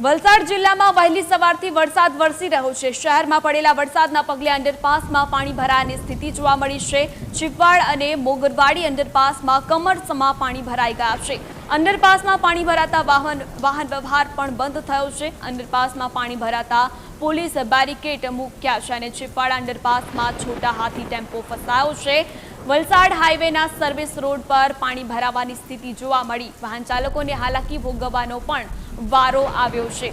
વલસાડ જિલ્લામાં વહેલી સવારથી વરસાદ વરસી રહ્યો છે। શહેરમાં પડેલા વરસાદના પગલે અંડરપાસમાં પાણી ભરાવાની સ્થિતિ જોવા મળી છે। ચીપવાડ અને મોગરવાડી અંડરપાસમાં કમરસમાં પાણી ભરાઈ ગયા છે। અંડરપાસમાં પાણી ભરાતા વાહન વ્યવહાર પણ બંધ થયો છે। અંડરપાસમાં પાણી ભરાતા પોલીસ બેરિકેડ મૂક્યા છે અને ચીપવાડ અંડરપાસમાં છોટા હાથી ટેમ્પો ફસાયો છે। વલસાડ હાઈવેના સર્વિસ રોડ પર પાણી ભરાવાની સ્થિતિ જોવા મળી। વાહન ચાલકોને હાલાકી ભોગવવાનો પણ વારો આવ્યો છે।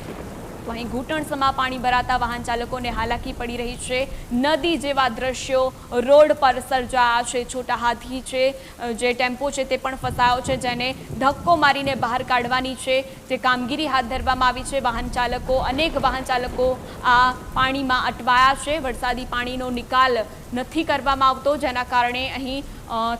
वहीं घूंटणसमा पाणी भराता वाहन चालकों ने हालाकी पड़ी रही है। नदी जेवा दृश्यों रोड पर सर्जाया है। छोटा हाथी है जे टेम्पो है ते पण फसायो है, जेने धक्को मारीने बहार काढवानी छे जे कामगीरी हाथ धरवामां आवी छे। वाहन चालको अनेक वाहन चालको आ पाणीमां अटवाया छे। वरसादी पाणीनो निकाल नहीं करवामां आवतो, जेना कारणे अहीं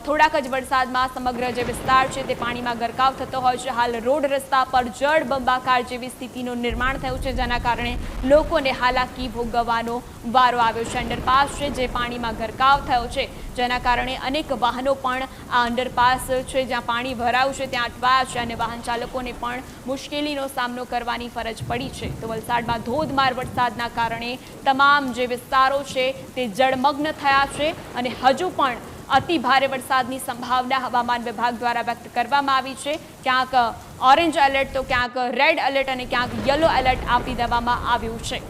थोड़ाक ज वरसादमां समग्र जे विस्तार है ते पाणीमां गरकाव थतो होय छे। हाल रोड रस्ता पर जळबंबाकार जेवी स्थितिनुं निर्माण थयुं छे, जेना कारणे लोकोने हालाकी भोगववानो वारो आव्यो छे। अंडरपास है जे पाणीमां गरकाव थयो छे, जेना कारणे अनेक वाहनों पण आ अंडरपास है ज्यां पाणी भरायुं छे त्यां अटवाया छे अने वाहन चालकोने पण मुश्केलीनो सामनो करवानी फरज पड़ी है। तो वलसाडमां धोधमार वरसादना कारणे तमाम जे विस्तारो छे ते जळमग्न थया छे अने हजू पण अति भारे वरसादनी संभावना हवामान विभाग द्वारा व्यक्त करवामां आवी छे। क्यांक ऑरेंज अलर्ट तो क्यांक रेड अलर्ट अने क्यांक येलो अलर्ट आपी देवामां आव्युं छे।